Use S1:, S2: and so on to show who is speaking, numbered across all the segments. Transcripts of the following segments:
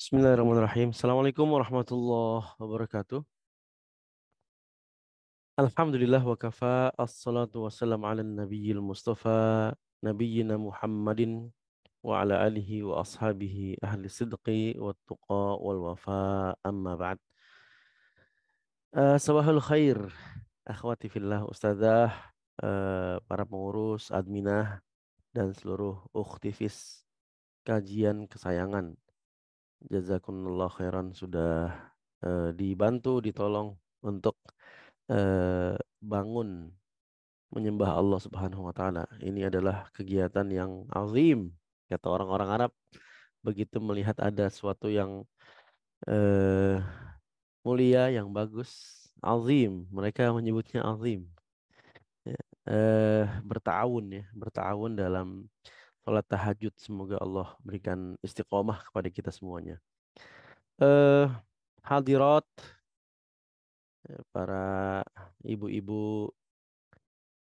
S1: Bismillahirrahmanirrahim. Assalamualaikum warahmatullahi wabarakatuh. Alhamdulillah wa kafa. Assalatu wassalamu ala nabiyil mustafa. Nabiyyina Muhammadin wa ala alihi wa ashabihi ahli sidqi wa tuqa wal wafa amma ba'd. Sabahul khair. Akhwati fillah ustadzah. Para pengurus, adminah, dan seluruh ukhtifis kajian kesayangan. Jazakumullah khairan sudah dibantu, ditolong untuk bangun menyembah Allah Subhanahu wa taala. Ini adalah kegiatan yang azim, kata orang-orang Arab. Begitu melihat ada sesuatu yang eh, mulia, yang bagus, azim. Mereka menyebutnya azim. Ya. Bertahun ya, bertahun dalam sholat tahajud. Semoga Allah berikan istiqomah kepada kita semuanya. Eh, Hadirat, para ibu-ibu,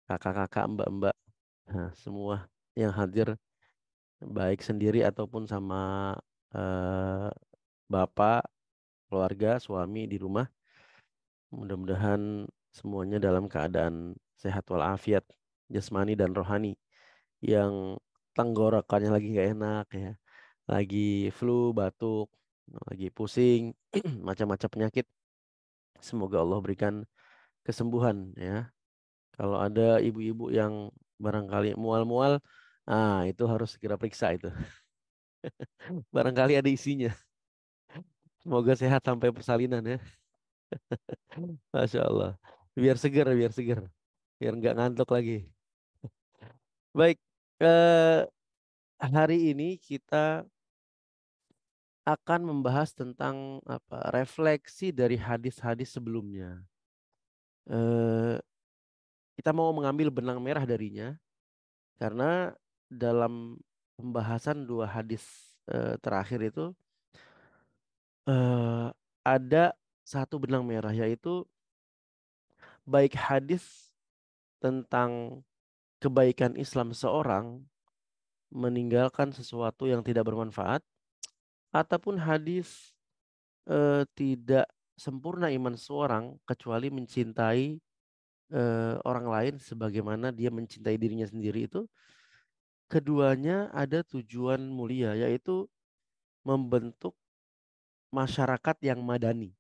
S1: kakak-kakak, mbak-mbak, nah, semua yang hadir, baik sendiri ataupun sama eh, bapak, keluarga, suami di rumah. Mudah-mudahan semuanya dalam keadaan sehat walafiat, jasmani dan rohani. Yang tenggorokannya lagi nggak enak ya, lagi flu, batuk, lagi pusing, macam-macam penyakit. Semoga Allah berikan kesembuhan ya. Kalau ada ibu-ibu yang barangkali mual-mual, itu harus segera periksa itu. Barangkali ada isinya. Semoga sehat sampai persalinan ya. Masya Allah. Biar seger, biar seger. Biar nggak ngantuk lagi. Baik, eh, hari ini kita akan membahas tentang apa, refleksi dari hadis-hadis sebelumnya. Eh, kita mau mengambil benang merah darinya karena dalam pembahasan dua hadis terakhir itu eh, ada satu benang merah, yaitu baik hadis tentang kebaikan Islam seorang meninggalkan sesuatu yang tidak bermanfaat, ataupun hadis tidak sempurna iman seorang kecuali mencintai orang lain sebagaimana dia mencintai dirinya sendiri. Itu keduanya ada tujuan mulia, yaitu membentuk masyarakat yang madani,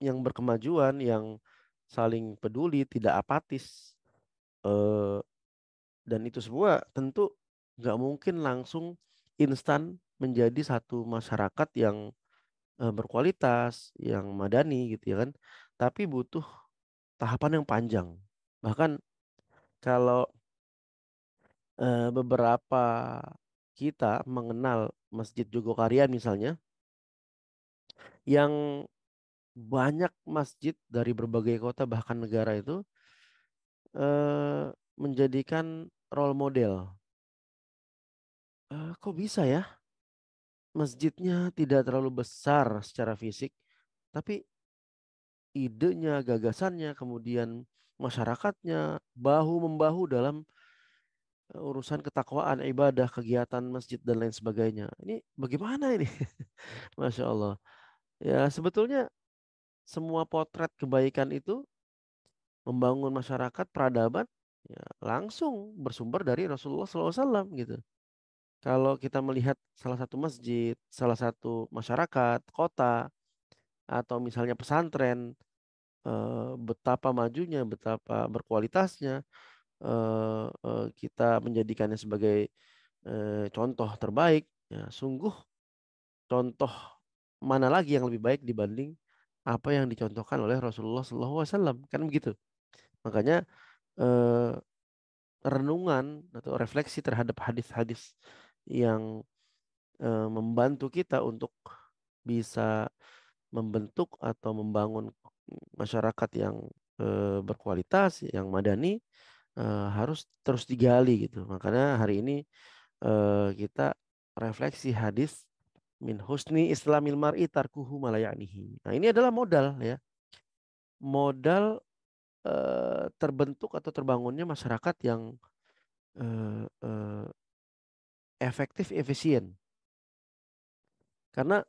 S1: yang berkemajuan, yang saling peduli, tidak apatis. Eh, dan itu semua tentu nggak mungkin langsung instan menjadi satu masyarakat yang berkualitas, yang madani gitu ya kan. Tapi butuh tahapan yang panjang. Bahkan kalau beberapa kita mengenal Masjid Jogokarya misalnya, yang banyak masjid dari berbagai kota bahkan negara itu menjadikan role model. Kok bisa ya masjidnya tidak terlalu besar secara fisik, tapi idenya, gagasannya, kemudian masyarakatnya bahu-membahu dalam urusan ketakwaan, ibadah, kegiatan masjid dan lain sebagainya. Ini bagaimana ini? Masya Allah. Ya sebetulnya semua potret kebaikan itu membangun masyarakat peradaban ya, langsung bersumber dari Rasulullah SAW gitu. Kalau kita melihat salah satu masjid, salah satu masyarakat, kota, atau misalnya pesantren, betapa majunya, betapa berkualitasnya, kita menjadikannya sebagai contoh terbaik. Ya, sungguh contoh mana lagi yang lebih baik dibanding apa yang dicontohkan oleh Rasulullah SAW, kan begitu. Makanya eh, renungan atau refleksi terhadap hadis-hadis yang membantu kita untuk bisa membentuk atau membangun masyarakat yang berkualitas, yang madani, harus terus digali gitu. Makanya hari ini kita refleksi hadis min husni islamil mar'i tarkuhu malayanihi. Nah, ini adalah modal ya. Modal terbentuk atau terbangunnya masyarakat yang efektif, efisien. Karena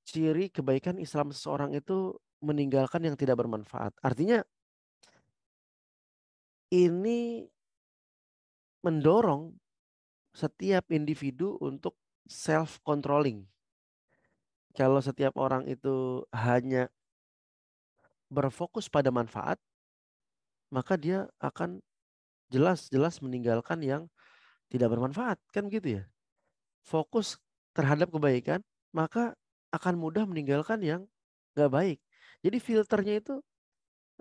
S1: ciri kebaikan Islam seseorang itu meninggalkan yang tidak bermanfaat. Artinya ini mendorong setiap individu untuk self controlling. Kalau setiap orang itu hanya berfokus pada manfaat, maka dia akan jelas-jelas meninggalkan yang tidak bermanfaat, kan gitu ya. Fokus terhadap kebaikan, maka akan mudah meninggalkan yang gak baik. Jadi filternya itu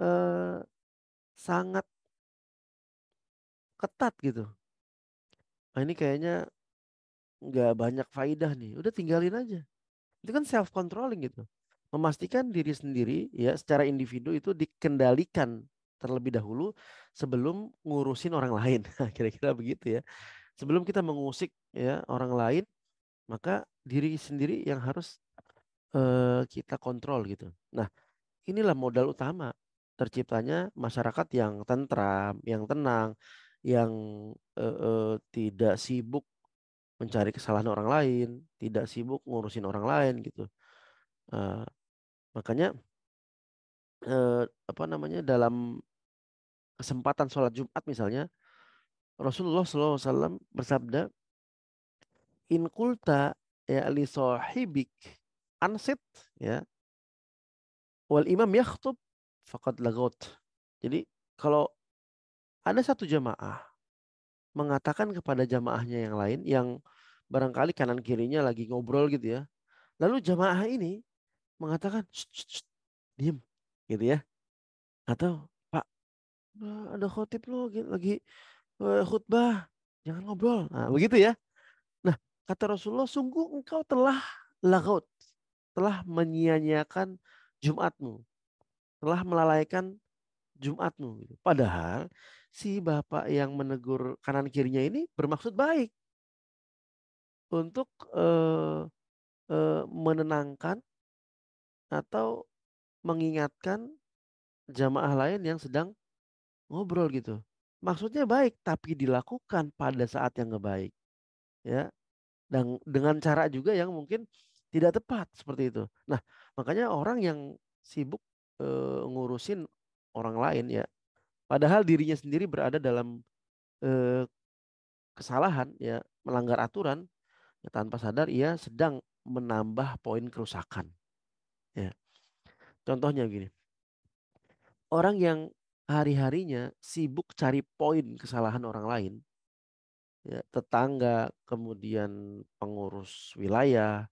S1: eh, sangat ketat gitu. Nah, ini kayaknya nggak banyak faidah nih. Udah tinggalin aja. Itu kan self controlling gitu. Memastikan diri sendiri ya secara individu itu dikendalikan terlebih dahulu sebelum ngurusin orang lain. Kira-kira begitu ya. Sebelum kita mengusik ya orang lain, maka diri sendiri yang harus kita kontrol gitu. Nah, inilah modal utama terciptanya masyarakat yang tentram, yang tenang, yang tidak sibuk mencari kesalahan orang lain, tidak sibuk ngurusin orang lain gitu. Eh, makanya apa namanya dalam kesempatan sholat Jumat misalnya Rasulullah SAW bersabda, in kulta ya li sahibik ansit ya wal imam yakhtub faqad lagot. Jadi kalau ada satu jamaah mengatakan kepada jamaahnya yang lain yang barangkali kanan kirinya lagi ngobrol gitu ya. Lalu jamaah ini mengatakan, "Shh, shh, shh, diem," gitu ya. Atau, Pak, ada khotib lo lagi khutbah, jangan ngobrol. Nah, begitu ya. Nah, kata Rasulullah, sungguh engkau telah lagot, telah menyia-nyiakan Jumatmu, telah melalaikan Jumatmu. Gitu. Padahal si bapak yang menegur kanan kirinya ini bermaksud baik untuk menenangkan atau mengingatkan jamaah lain yang sedang ngobrol gitu. Maksudnya baik, tapi dilakukan pada saat yang nggak baik, ya. Dan dengan cara juga yang mungkin tidak tepat seperti itu. Nah, makanya orang yang sibuk ngurusin orang lain ya, padahal dirinya sendiri berada dalam eh, kesalahan ya, melanggar aturan, ya, tanpa sadar ia sedang menambah poin kerusakan. Ya, contohnya gini, orang yang hari-harinya sibuk cari poin kesalahan orang lain, ya, tetangga, kemudian pengurus wilayah,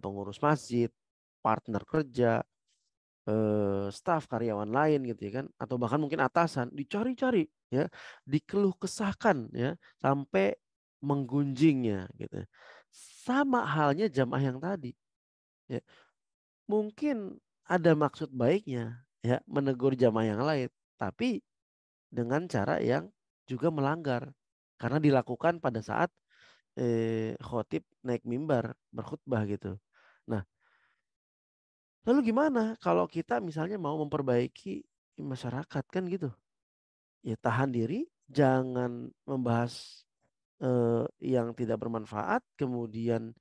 S1: pengurus masjid, partner kerja, staf karyawan lain gitu ya kan, atau bahkan mungkin atasan dicari-cari ya, dikeluh kesahkan ya sampai menggunjingnya gitu. Sama halnya jamaah yang tadi ya. Mungkin ada maksud baiknya ya menegur jamaah yang lain, tapi dengan cara yang juga melanggar karena dilakukan pada saat khotib naik mimbar berkhutbah gitu. Nah, lalu gimana kalau kita misalnya mau memperbaiki masyarakat kan gitu? Ya tahan diri, jangan membahas yang tidak bermanfaat, kemudian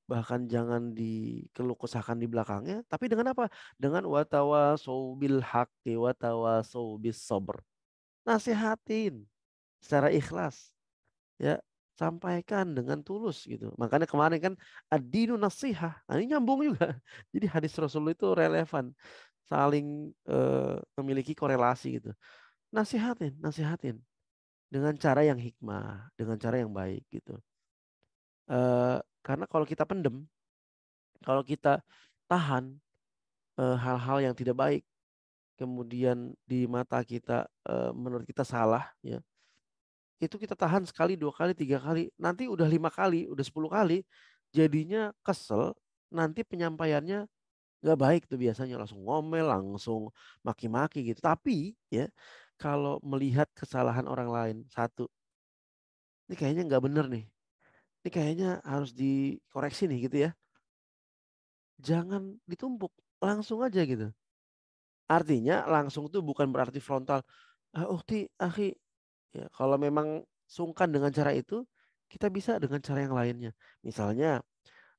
S1: bahkan jangan dikeluh kesahkan di belakangnya, tapi dengan apa? Dengan watawasau bil haqqi watawasau bis sabr. Nasihatin secara ikhlas ya, sampaikan dengan tulus gitu. Makanya kemarin kan ad-dinu nasihah. Nah, ini nyambung juga. Jadi hadis Rasul itu relevan, saling memiliki korelasi gitu. Nasihatin, nasihatin dengan cara yang hikmah, dengan cara yang baik gitu. Karena kalau kita pendem, kalau kita tahan hal-hal yang tidak baik, kemudian di mata kita menurut kita salah ya, itu kita tahan sekali, dua kali, tiga kali, nanti udah 5 kali, udah 10 kali, jadinya kesel, nanti penyampaiannya nggak baik tuh biasanya langsung ngomel, langsung maki-maki gitu. Tapi ya kalau melihat kesalahan orang lain satu, ini kayaknya nggak bener nih, ini kayaknya harus dikoreksi nih gitu ya. Jangan ditumpuk, langsung aja gitu. Artinya langsung tuh bukan berarti frontal. Ah, ukti, akhi, ya, kalau memang sungkan dengan cara itu, kita bisa dengan cara yang lainnya. Misalnya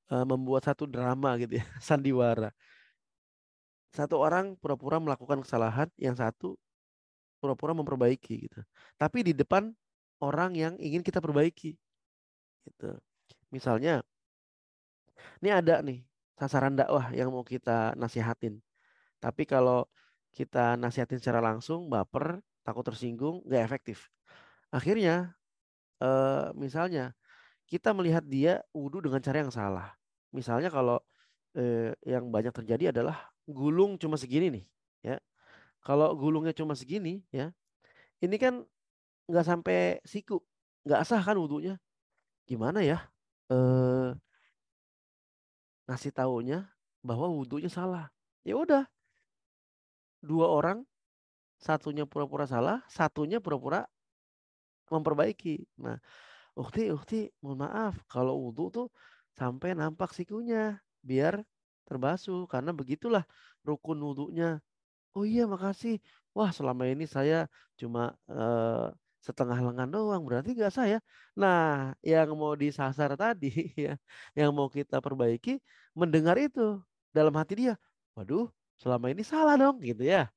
S1: membuat satu drama gitu ya, sandiwara. Satu orang pura-pura melakukan kesalahan, yang satu pura-pura memperbaiki gitu. Tapi di depan orang yang ingin kita perbaiki gitu. Misalnya, ini ada nih sasaran dakwah yang mau kita nasihatin. Tapi kalau kita nasihatin secara langsung, baper, takut tersinggung, nggak efektif. Akhirnya, misalnya kita melihat dia wudhu dengan cara yang salah. Misalnya kalau yang banyak terjadi adalah gulung cuma segini nih, ya. Kalau gulungnya cuma segini, ya, ini kan nggak sampai siku, nggak sah kan wudhunya. Gimana ya? Eh, Ngasih taunya bahwa wudhunya salah. Ya udah, dua orang, satunya pura-pura salah, satunya pura-pura memperbaiki. Nah, ukti, mohon maaf kalau wudhu tuh sampai nampak sikunya biar terbasuh karena begitulah rukun wudhunya. Oh iya, makasih. Wah, selama ini saya cuma setengah lengan doang, berarti nggak sah ya. Nah, yang mau disasar tadi ya, yang mau kita perbaiki mendengar itu dalam hati dia, waduh, selama ini salah dong gitu ya.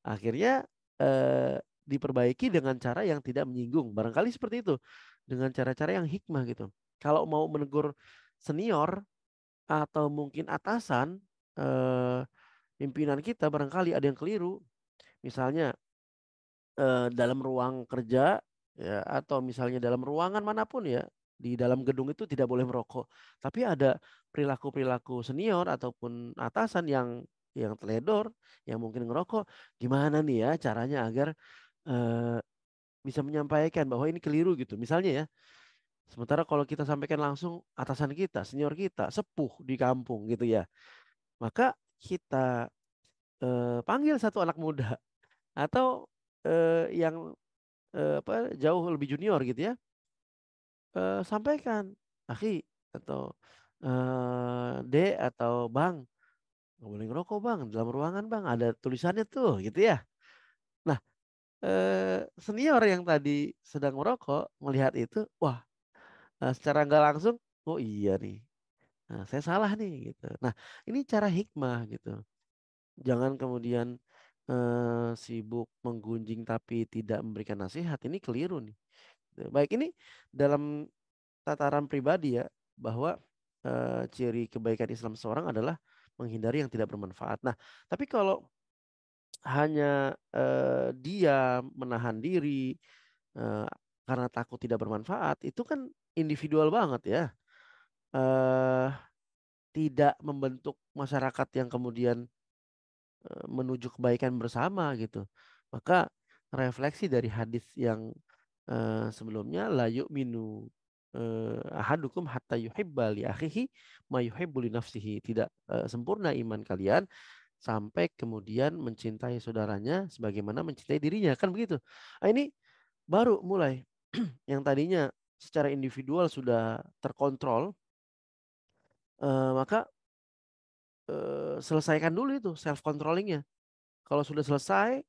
S1: Akhirnya diperbaiki dengan cara yang tidak menyinggung. Barangkali seperti itu. Dengan cara-cara yang hikmah gitu. Kalau mau menegur senior atau mungkin atasan, pimpinan kita barangkali ada yang keliru. Misalnya dalam ruang kerja ya, atau misalnya dalam ruangan manapun ya, di dalam gedung itu tidak boleh merokok. Tapi ada perilaku-perilaku senior ataupun atasan yang teledor, yang mungkin ngerokok. Gimana nih ya caranya agar eh, bisa menyampaikan bahwa ini keliru gitu. Misalnya ya, sementara kalau kita sampaikan langsung atasan kita, senior kita, sepuh di kampung gitu ya, maka kita panggil satu anak muda atau yang apa jauh lebih junior gitu ya, sampaikan, akhi atau dek atau bang, nggak boleh ngerokok bang dalam ruangan bang, ada tulisannya tuh gitu ya. Nah, senior yang tadi sedang merokok melihat itu, wah, secara nggak langsung, oh iya nih, nah, saya salah nih gitu. Nah, ini cara hikmah gitu. Jangan kemudian sibuk menggunjing tapi tidak memberikan nasihat. Ini keliru nih. Baik, ini dalam tataran pribadi ya, bahwa ciri kebaikan Islam seorang adalah menghindari yang tidak bermanfaat. Nah, tapi kalau hanya dia menahan diri eh, karena takut tidak bermanfaat, itu kan individual banget ya. eh Tidak membentuk masyarakat yang kemudian menuju kebaikan bersama gitu. Maka refleksi dari hadis yang sebelumnya, la yu'minu ahadukum hatta yuhibba li akhihi ma yuhibbu li nafsihi. Tidak sempurna iman kalian sampai kemudian mencintai saudaranya sebagaimana mencintai dirinya, kan begitu. Nah, ini baru mulai yang tadinya secara individual sudah terkontrol, maka selesaikan dulu itu self controllingnya. Kalau sudah selesai,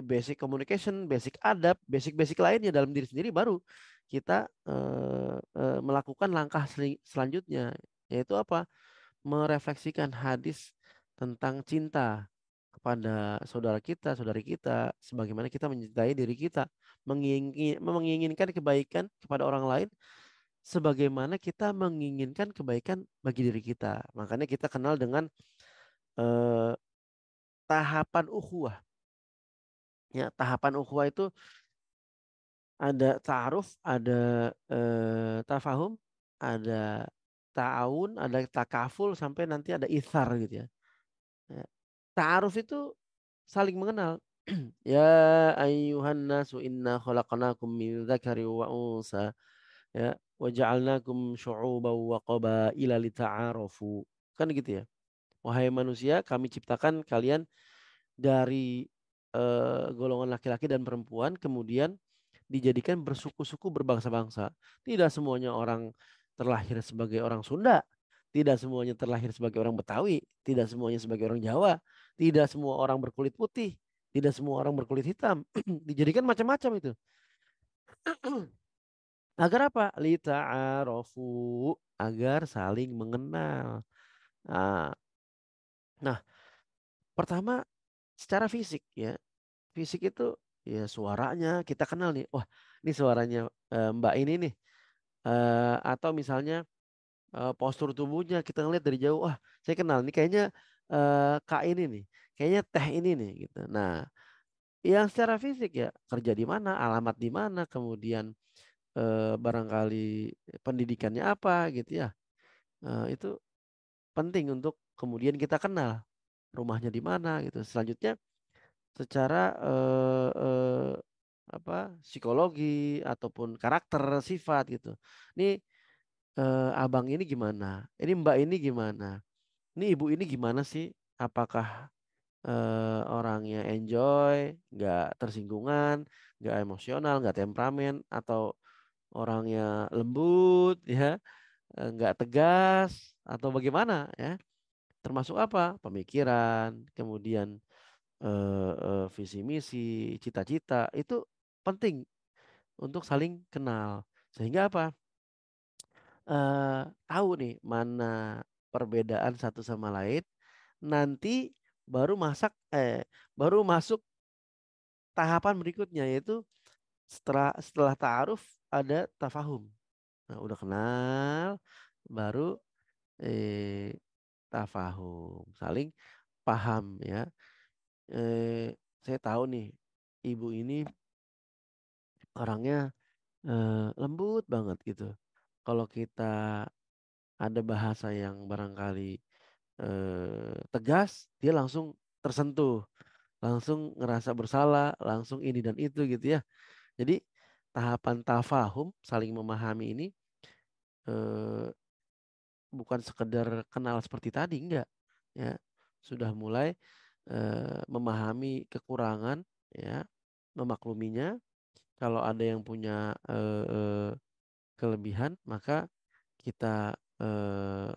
S1: basic communication, basic adab, basic-basic lainnya dalam diri sendiri, baru kita melakukan langkah selanjutnya, yaitu apa? Merefleksikan hadis tentang cinta kepada saudara kita, saudari kita, sebagaimana kita mencintai diri kita, menginginkan kebaikan kepada orang lain, sebagaimana kita menginginkan kebaikan bagi diri kita. Makanya kita kenal dengan eh, tahapan ukhuwah. Ya, tahapan ukhuwah itu ada ta'aruf, ada tafahum, ada ta'awun, ada takaful, sampai nanti ada ithar gitu ya. Ya. Ta'aruf itu saling mengenal. Ya ayyuhan nasu inna khalaqnakum min dzakari wa unsa, ya, wa ja'alnakum syu'uban wa qabaila lita'arafu. Kan gitu ya. Wahai manusia, kami ciptakan kalian dari golongan laki-laki dan perempuan, kemudian dijadikan bersuku-suku, berbangsa-bangsa. Tidak semuanya orang terlahir sebagai orang Sunda, tidak semuanya terlahir sebagai orang Betawi, tidak semuanya sebagai orang Jawa, tidak semua orang berkulit putih, tidak semua orang berkulit hitam. Dijadikan macam-macam itu. Agar apa? Lita'arofu, agar saling mengenal. Nah, nah, pertama secara fisik ya. Fisik itu ya suaranya kita kenal nih. Wah, ini suaranya Mbak ini nih. Atau misalnya postur tubuhnya kita ngeliat dari jauh. Wah, saya kenal nih kayaknya Kak ini nih. Kayaknya Teh ini nih gitu. Nah, yang secara fisik ya kerja di mana, alamat di mana, kemudian barangkali pendidikannya apa gitu ya. Itu penting untuk kemudian kita kenal rumahnya di mana gitu. Selanjutnya secara apa psikologi ataupun karakter sifat gitu. Ini abang ini gimana? Ini mbak ini gimana? Ini ibu ini gimana sih? Apakah orangnya enjoy, nggak tersinggungan, nggak emosional, nggak temperamen, atau orangnya lembut, ya, nggak tegas, atau bagaimana, ya? Termasuk apa? Pemikiran, kemudian visi misi, cita-cita itu penting untuk saling kenal. Sehingga apa? Tahu nih mana perbedaan satu sama lain. Nanti baru baru masuk tahapan berikutnya yaitu setelah setelah ta'aruf ada tafahum. Nah, udah kenal baru eh tafahum, saling paham ya. Saya tahu nih ibu ini orangnya lembut banget gitu. Kalau kita ada bahasa yang barangkali tegas, dia langsung tersentuh, langsung ngerasa bersalah, langsung ini dan itu gitu ya. Jadi tahapan tafahum, saling memahami ini eh, bukan sekedar kenal seperti tadi, enggak. Ya, sudah mulai memahami kekurangan, ya, memakluminya. Kalau ada yang punya kelebihan, maka kita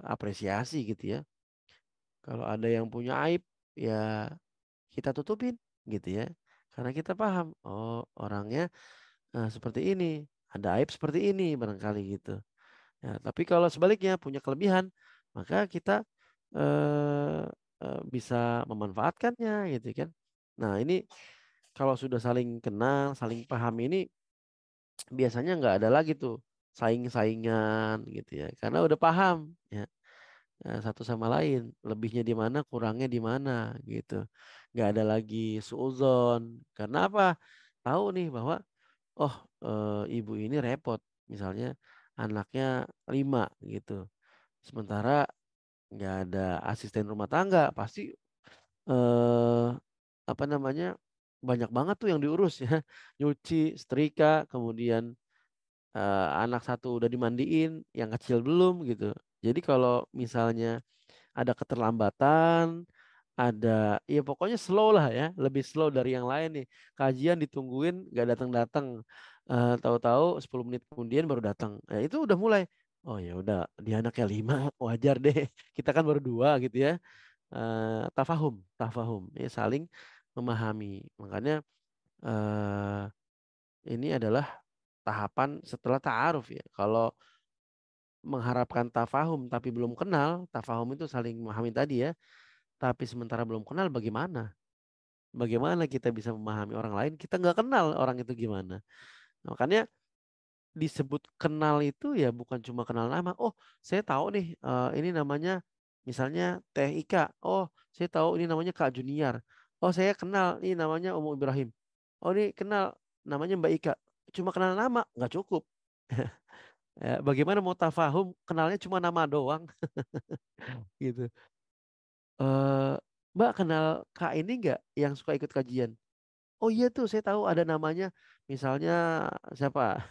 S1: apresiasi gitu ya. Kalau ada yang punya aib, ya kita tutupin gitu ya. Karena kita paham, oh orangnya seperti ini, ada aib seperti ini barangkali gitu. Ya, tapi kalau sebaliknya punya kelebihan, maka kita eh, bisa memanfaatkannya gitu kan. Nah ini kalau sudah saling kenal, saling paham ini biasanya nggak ada lagi tuh saing-saingan gitu ya. Karena udah paham ya, satu sama lain, lebihnya di mana, kurangnya di mana gitu. Nggak ada lagi suuzon. Karena apa? Tahu nih bahwa oh ibu ini repot, misalnya anaknya 5 gitu. Sementara nggak ada asisten rumah tangga, pasti eh apa namanya banyak banget tuh yang diurus ya, nyuci, setrika, kemudian anak satu udah dimandiin, yang kecil belum gitu. Jadi kalau misalnya ada keterlambatan, ada ya pokoknya slow lah ya, lebih slow dari yang lain nih. Kajian ditungguin nggak datang-datang, tahu-tahu 10 menit kemudian baru datang. Ya itu udah mulai. Oh ya udah dia anaknya 5 wajar deh. Kita kan baru 2 gitu ya. Tafahum, tafahum, ya saling memahami. Makanya ini adalah tahapan setelah ta'aruf ya. Kalau mengharapkan tafahum tapi belum kenal, tafahum itu saling memahami tadi ya. Tapi sementara belum kenal bagaimana? Bagaimana kita bisa memahami orang lain? Kita nggak kenal orang itu gimana. Makanya disebut kenal itu ya bukan cuma kenal nama. Oh, saya tahu nih ini namanya misalnya Teh Ika. Oh, saya tahu ini namanya Kak Junior. Oh, saya kenal ini namanya Umu Ibrahim. Oh, ini kenal namanya Mbak Ika. Cuma kenal nama nggak cukup. Ya, bagaimana mau tafahum kenalnya cuma nama doang gitu. eh Mbak kenal Kak ini nggak yang suka ikut kajian? Oh iya tuh saya tahu ada namanya misalnya siapa?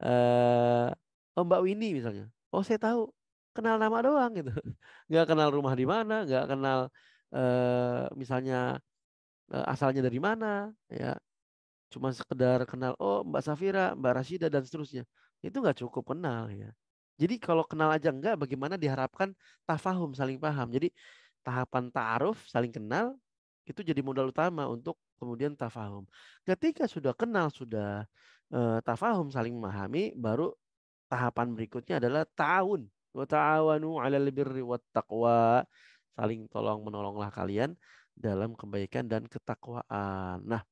S1: eh oh Mbak Winnie misalnya. Oh saya tahu kenal nama doang gitu. Nggak kenal rumah di mana, nggak kenal misalnya asalnya dari mana, ya. Cuma sekedar kenal oh Mbak Safira, Mbak Rasida dan seterusnya. Itu nggak cukup kenal ya. Jadi kalau kenal aja enggak, bagaimana diharapkan tafahum saling paham. Jadi tahapan ta'aruf saling kenal itu jadi modal utama untuk kemudian tafahum. Ketika sudah kenal, sudah tafahum, saling memahami, baru tahapan berikutnya adalah ta'awun. Wa ta'awanu 'alal birri wat taqwa. Saling tolong menolonglah kalian dalam kebaikan dan ketakwaan. Nah,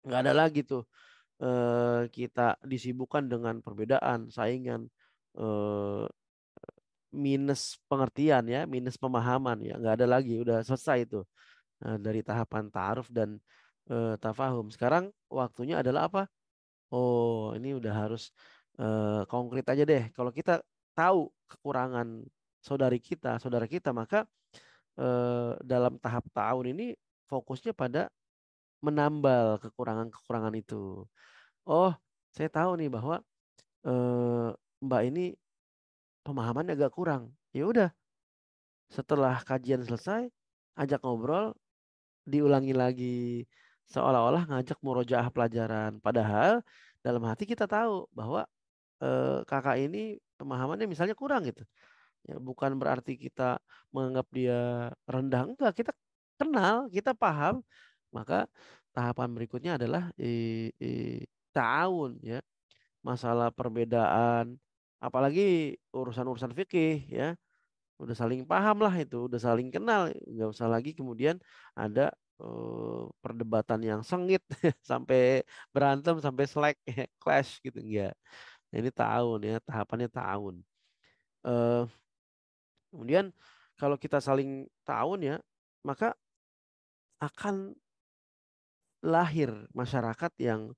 S1: nggak ada lagi tuh kita disibukkan dengan perbedaan, saingan, eh, minus pengertian ya, minus pemahaman ya, nggak ada lagi, udah selesai itu dari tahapan ta'aruf dan tafahum. Sekarang waktunya adalah apa? Oh, ini udah harus konkret aja deh. Kalau kita tahu kekurangan saudara kita, maka dalam tahap tahun ini fokusnya pada menambal kekurangan-kekurangan itu. Oh, saya tahu nih bahwa Mbak ini pemahamannya agak kurang. Ya udah, setelah kajian selesai, ajak ngobrol, diulangi lagi, seolah-olah ngajak murojaah pelajaran. Padahal dalam hati kita tahu bahwa kakak ini pemahamannya misalnya kurang gitu. Ya, bukan berarti kita menganggap dia rendah, enggak. Kita kenal, kita paham. Maka tahapan berikutnya adalah ta'awun ya, masalah perbedaan, apalagi urusan-urusan fikih ya, udah saling paham lah itu, udah saling kenal, nggak usah lagi kemudian ada perdebatan yang sengit sampai berantem, sampai clash gitu, enggak. Nah, ini tahun ya, tahapannya tahun. Eh, Kemudian kalau kita saling tahun ya, maka akan lahir masyarakat yang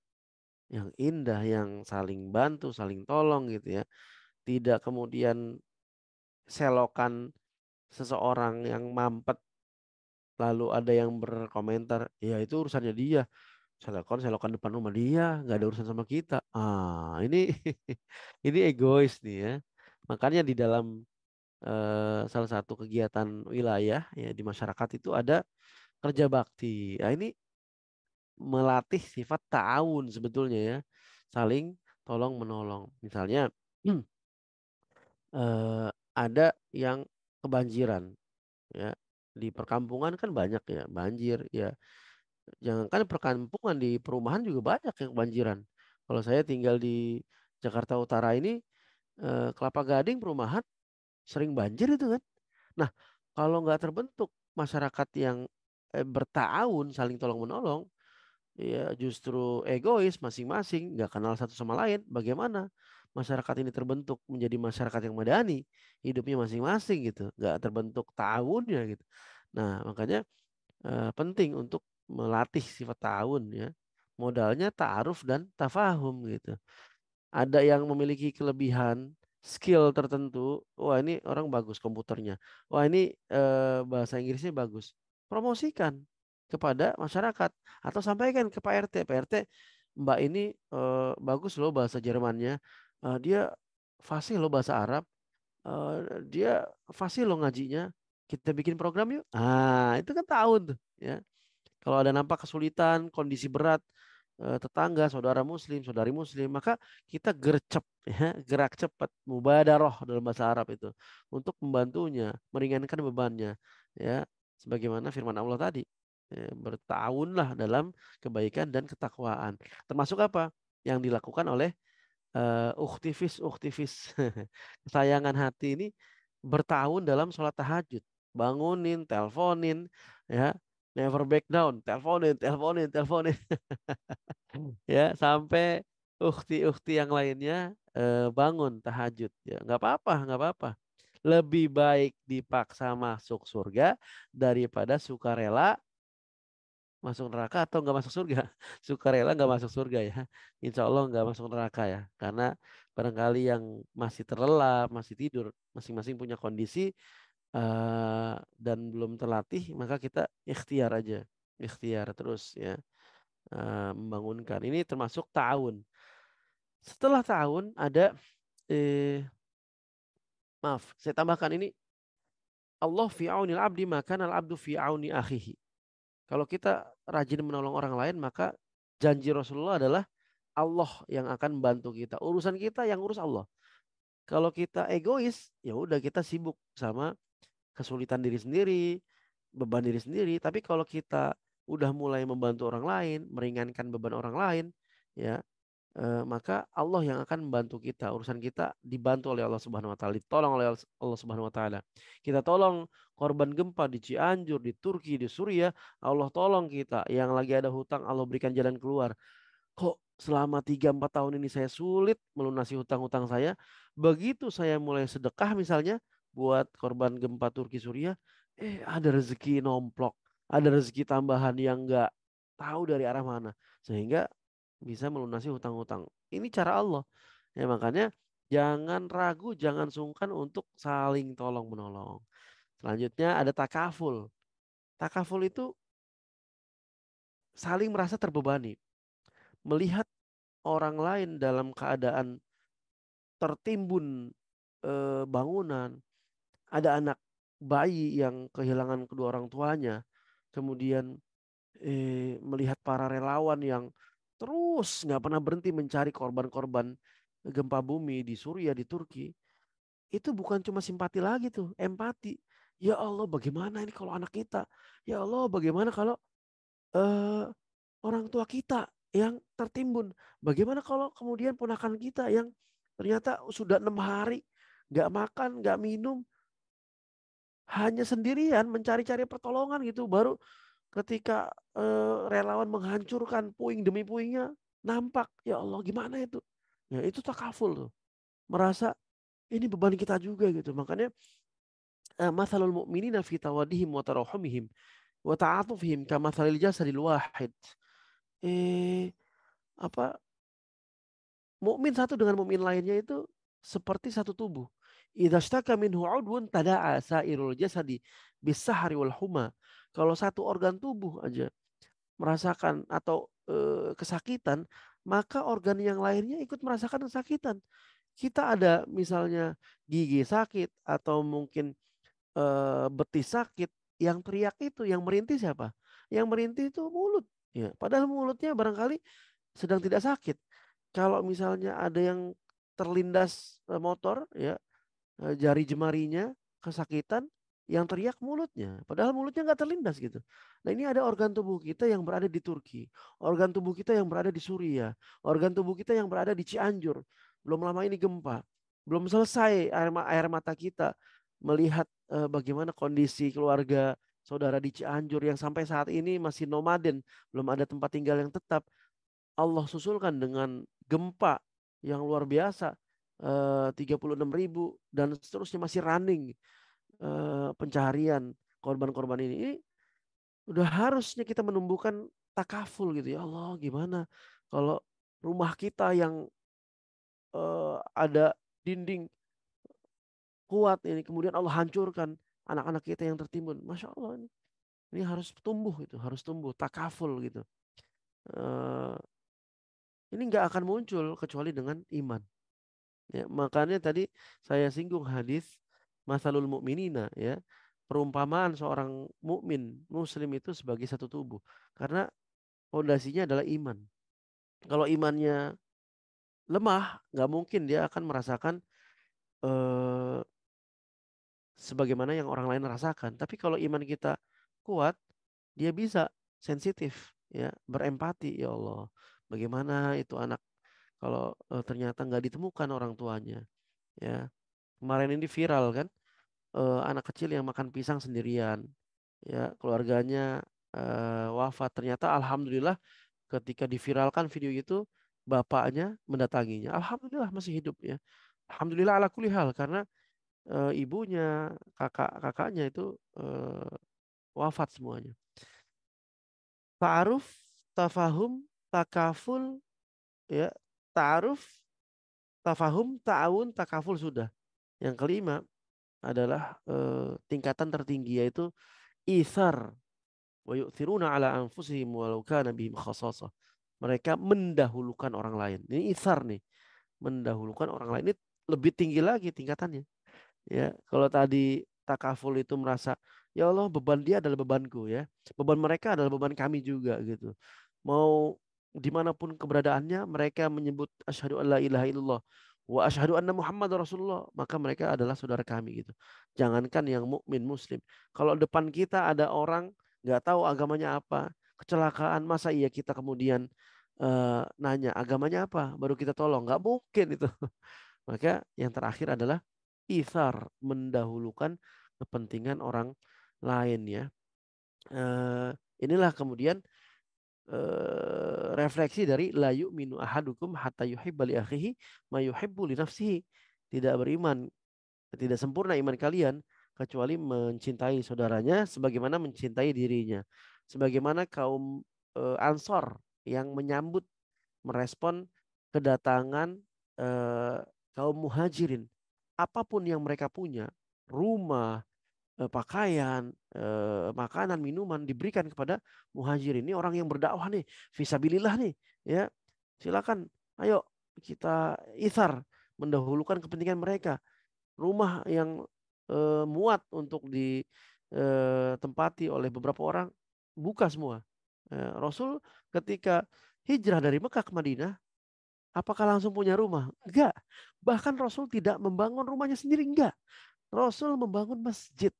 S1: indah, yang saling bantu, saling tolong gitu ya. Tidak kemudian selokan seseorang yang mampet lalu ada yang berkomentar, ya itu urusannya dia. Selokan depan rumah dia, nggak ada urusan sama kita. Ini ini egois nih ya. Makanya di dalam salah satu kegiatan wilayah ya di masyarakat itu ada kerja bakti. Nah, ini melatih sifat ta'awun sebetulnya ya. Saling tolong menolong. Misalnya ada yang kebanjiran ya. Di perkampungan kan banyak ya banjir ya. Jangankan perkampungan, di perumahan juga banyak yang kebanjiran. Kalau saya tinggal di Jakarta Utara ini, Kelapa Gading perumahan sering banjir itu kan. Nah, kalau nggak terbentuk masyarakat yang bertaawun, saling tolong menolong, ya justru egois masing-masing, nggak kenal satu sama lain. Bagaimana masyarakat ini terbentuk menjadi masyarakat yang madani, hidupnya masing-masing gitu, nggak terbentuk taawunnya gitu. Nah, makanya penting untuk melatih sifat ta'awun ya. Modalnya ta'aruf dan tafahum gitu. Ada yang memiliki kelebihan skill tertentu. Wah, ini orang bagus komputernya. Wah, ini bahasa Inggrisnya bagus. Promosikan kepada masyarakat atau sampaikan ke Pak RT. Pak RT, Mbak ini bagus loh bahasa Jermannya. Dia fasih loh bahasa Arab. Dia fasih loh ngajinya. Kita bikin program yuk. Itu kan tahun tuh ya. Kalau ada nampak kesulitan, kondisi berat, tetangga, saudara muslim, saudari muslim, maka kita gercep, ya, gerak cepat, mubadaroh dalam bahasa Arab itu, untuk membantunya, meringankan bebannya, ya, sebagaimana firman Allah tadi, ya, bertahunlah dalam kebaikan dan ketakwaan. Termasuk apa yang dilakukan oleh uktivis kesayangan hati ini, bertahun dalam sholat tahajud, bangunin, teleponin, ya, never back down, teleponin, teleponin, teleponin, ya, sampai ukti-ukti yang lainnya bangun tahajud, ya, nggak apa-apa, nggak apa-apa. Lebih baik dipaksa masuk surga daripada sukarela masuk neraka atau nggak masuk surga. Sukarela nggak masuk surga ya. Insya Allah nggak masuk neraka ya. Karena barangkali yang masih terlelap, masih tidur, masing-masing punya kondisi dan belum terlatih, maka kita ikhtiar aja, ikhtiar terus ya, membangunkan. Ini termasuk ta'awun. Setelah ta'awun ada maaf, saya tambahkan ini, Allah fi aunil abdi maka al abdu fi auni akhihi. Kalau kita rajin menolong orang lain, maka janji Rasulullah adalah Allah yang akan membantu kita. Urusan kita yang urus Allah. Kalau kita egois, ya udah kita sibuk sama kesulitan diri sendiri, beban diri sendiri. Tapi kalau kita udah mulai membantu orang lain, meringankan beban orang lain, ya, maka Allah yang akan membantu kita. Urusan kita dibantu oleh Allah Subhanahu wa taala, ditolong oleh Allah Subhanahu wa taala. Kita tolong korban gempa di Cianjur, di Turki, di Suriah, Allah tolong kita. Yang lagi ada hutang, Allah berikan jalan keluar. Kok selama 3-4 tahun ini saya sulit melunasi hutang-hutang saya. Begitu saya mulai sedekah misalnya buat korban gempa Turki Suriah, ada rezeki nomplok, ada rezeki tambahan yang nggak tahu dari arah mana, sehingga bisa melunasi hutang-hutang. Ini cara Allah. Ya makanya jangan ragu, jangan sungkan untuk saling tolong menolong. Selanjutnya ada takaful. Takaful itu saling merasa terbebani, melihat orang lain dalam keadaan tertimbun bangunan, ada anak bayi yang kehilangan kedua orang tuanya, kemudian melihat para relawan yang terus nggak pernah berhenti mencari korban-korban gempa bumi di Suriah, di Turki, itu bukan cuma simpati lagi tuh, empati. Ya Allah, bagaimana ini kalau anak kita? Ya Allah, bagaimana kalau eh, orang tua kita yang tertimbun? Bagaimana kalau kemudian ponakan kita yang ternyata sudah 6 hari nggak makan, nggak minum, hanya sendirian mencari-cari pertolongan gitu. Baru ketika relawan menghancurkan puing demi puingnya, nampak, ya Allah gimana itu? Ya itu takaful tuh. Merasa ini beban kita juga gitu. Makanya mathalul mu'minina fi tawadihim wa tarahumihim wa ta'atufihim kamathalil jasadil wahid. Eh apa mukmin satu dengan mukmin lainnya itu seperti satu tubuh. Idza ishtaka minhu 'udwun tada'a sairul jasadi bis-sahri wal huma. Kalau satu organ tubuh aja merasakan atau kesakitan, maka organ yang lainnya ikut merasakan kesakitan. Kita ada misalnya gigi sakit atau mungkin betis sakit, yang teriak itu, yang merintih siapa? Yang merintih itu mulut. Ya, padahal mulutnya barangkali sedang tidak sakit. Kalau misalnya ada yang terlindas motor, ya jari jemarinya kesakitan, yang teriak mulutnya. Padahal mulutnya nggak terlindas gitu. Nah ini ada organ tubuh kita yang berada di Turki, organ tubuh kita yang berada di Suriah, organ tubuh kita yang berada di Cianjur. Belum lama ini gempa, belum selesai air mata kita melihat bagaimana kondisi keluarga saudara di Cianjur yang sampai saat ini masih nomaden, belum ada tempat tinggal yang tetap. Allah susulkan dengan gempa yang luar biasa, 36.000 dan seterusnya masih running pencarian korban-korban ini. Ini udah harusnya kita menumbuhkan takaful gitu ya Allah, gimana kalau rumah kita yang ada dinding kuat ini kemudian Allah hancurkan, anak-anak kita yang tertimbun. Masya Allah, ini harus tumbuh, itu harus tumbuh takaful gitu. Eh, ini nggak akan muncul kecuali dengan iman. Ya, makanya tadi saya singgung hadis masalul mukminina, ya. Perumpamaan seorang mukmin muslim itu sebagai satu tubuh. Karena fondasinya adalah iman. Kalau imannya lemah, nggak mungkin dia akan merasakan eh, sebagaimana yang orang lain rasakan. Tapi kalau iman kita kuat, dia bisa sensitif, ya, berempati. Ya Allah, bagaimana itu anak kalau ternyata nggak ditemukan orang tuanya, ya. Kemarin ini viral kan, anak kecil yang makan pisang sendirian, ya, keluarganya wafat. Ternyata alhamdulillah ketika diviralkan video itu, bapaknya mendatanginya, alhamdulillah masih hidup, ya. Alhamdulillah ala kulli hal, karena ibunya, kakaknya itu wafat semuanya. Ta'aruf, tafahum, takaful, ya. Ta'aruf, tafahum, ta'awun, takaful sudah. Yang kelima adalah tingkatan tertinggi, yaitu ithar wa yu'thiruna ala anfusihim walau kana bihim khasasah. Mereka mendahulukan orang lain. Ini ithar nih, mendahulukan orang lain. Ini lebih tinggi lagi tingkatannya. Ya, kalau tadi takaful itu merasa, ya Allah beban dia adalah bebanku, ya. Beban mereka adalah beban kami juga gitu. Mau dimanapun keberadaannya, mereka menyebut asyhadu an la ilaha illallah wa asyhadu anna Muhammad Rasulullah, maka mereka adalah saudara kami gitu. Jangankan yang mukmin muslim, kalau depan kita ada orang nggak tahu agamanya apa, kecelakaan, masa iya kita kemudian nanya agamanya apa, baru kita tolong. Nggak mungkin itu. Maka yang terakhir adalah ithar, mendahulukan kepentingan orang lain ya. Eh, inilah kemudian refleksi dari la yu'minu ahadukum hatta yuhibba li akhihi ma yuhibbu li nafsihi. Tidak beriman, tidak sempurna iman kalian kecuali mencintai saudaranya sebagaimana mencintai dirinya. Sebagaimana kaum Ansor yang menyambut, merespon kedatangan eh, kaum Muhajirin. Apapun yang mereka punya, rumah, pakaian, makanan, minuman diberikan kepada muhajirin. Ini orang yang berdakwah nih, fisabilillah nih, ya. Silakan, ayo kita ithar, mendahulukan kepentingan mereka. Rumah yang muat untuk ditempati oleh beberapa orang, buka semua. Rasul ketika hijrah dari Mekah ke Madinah, apakah langsung punya rumah? Enggak. Bahkan Rasul tidak membangun rumahnya sendiri, enggak. Rasul membangun masjid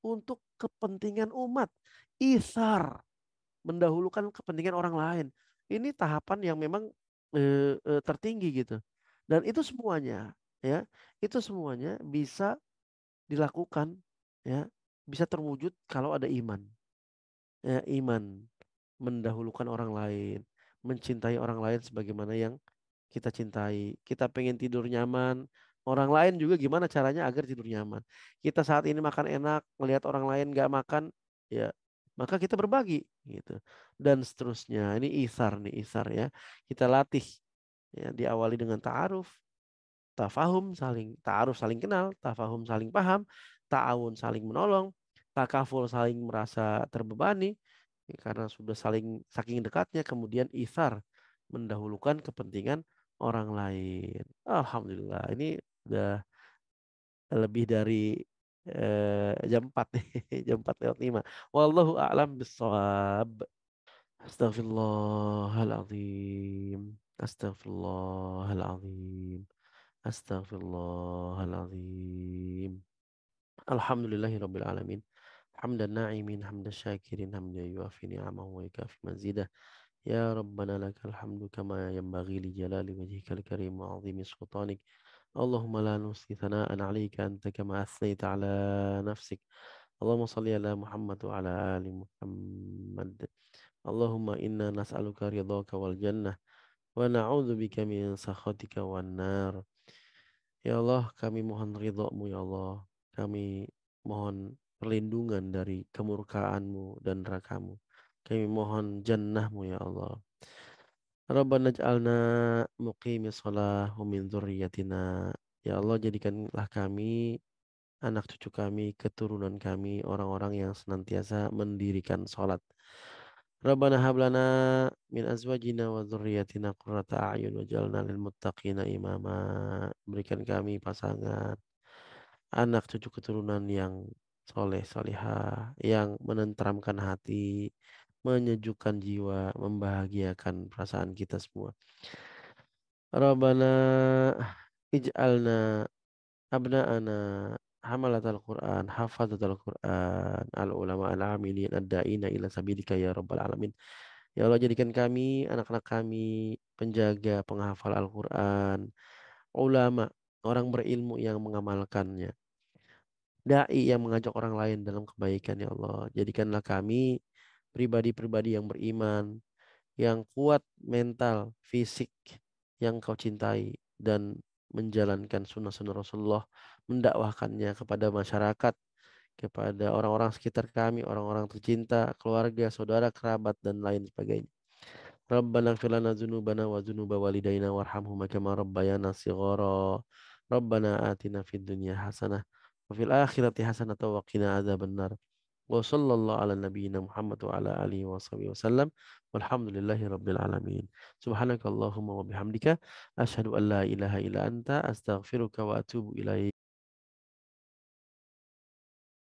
S1: untuk kepentingan umat. Isar, mendahulukan kepentingan orang lain. Ini tahapan yang memang tertinggi gitu. Dan itu semuanya, ya, itu semuanya bisa dilakukan, ya, bisa terwujud kalau ada iman. Ya, iman mendahulukan orang lain, mencintai orang lain sebagaimana yang kita cintai. Kita pengen tidur nyaman, orang lain juga gimana caranya agar tidur nyaman. Kita saat ini makan enak, melihat orang lain nggak makan, ya maka kita berbagi gitu. Dan seterusnya. Ini isar nih, isar ya. Kita latih ya, diawali dengan ta'aruf, tafahum saling ta'aruf saling kenal, tafahum saling paham, ta'awun saling menolong, takaful saling merasa terbebani ya, karena sudah saking dekatnya, kemudian isar mendahulukan kepentingan orang lain. Alhamdulillah, ini udah lebih dari jam 4 nih, jam 4 lewat 5. Wallahu a'lam bissawab. Astaghfirullahaladzim. Astaghfirullahaladzim. Astaghfirullahaladzim. Alhamdulillahi rabbil alamin. Hamdan na'imin, hamdan syakirin, hamdan yuafi ni'amahu wa yukafi mazidah. Ya Rabbana lakal hamdu kama yanbaghi li jalali wajhikal karim wa 'azimi sultanik. Allahumma la nuhsi thana'an 'alaika anta kama athnayta 'ala nafsik. Allahumma salli ala Muhammad wa ala ali Muhammad. Allahumma inna nas'aluka ridhaka wal jannah wa na'udzubika min sakhatika wan nar. Ya Allah, kami mohon ridho-Mu ya Allah. Kami mohon perlindungan dari kemurkaan-Mu dan neraka-Mu. Kami mohon jannah-Mu ya Allah. Rabbana ij'alna muqimi shalah wa min dzurriyyatina. Ya Allah, jadikanlah kami, anak cucu kami, keturunan kami, orang-orang yang senantiasa mendirikan sholat. Rabbana hablana min azwajina wa dzurriyyatina qurrata a'yun waj'alna lil muttaqina imama. Berikan kami pasangan, anak cucu keturunan yang soleh solihah, yang menenteramkan hati, menyejukkan jiwa, membahagiakan perasaan kita semua. Rabbana ij'alna abna'ana hamalatal Qur'an, hafazatal Qur'an, al-ulama al-amilin ad-da'ina ila sabilika ya rabbal alamin. Ya Allah, jadikan kami, anak-anak kami, penjaga, penghafal Al-Quran, ulama, orang berilmu yang mengamalkannya, dai yang mengajak orang lain dalam kebaikan ya Allah. Jadikanlah kami pribadi-pribadi yang beriman, yang kuat mental, fisik, yang kau cintai, dan menjalankan sunnah-sunnah Rasulullah, mendakwahkannya kepada masyarakat, kepada orang-orang sekitar kami, orang-orang tercinta, keluarga, saudara, kerabat, dan lain sebagainya. Rabbana ighfir lana dzunubana wa dzunuba walidayna warhamhuma kama rabbayana shighara. Rabbana atina fid dunya hasanah wa fil akhirati hasanah wa qina adzabannar. Wa sallallahu ala nabiyyina Muhammad wa ala alihi wa sahbihi wasallam. Walhamdulillahi rabbil alamin. Subhanakallahumma wa bihamdika asyhadu an la ilaha illa anta astaghfiruka wa atubu ilaik.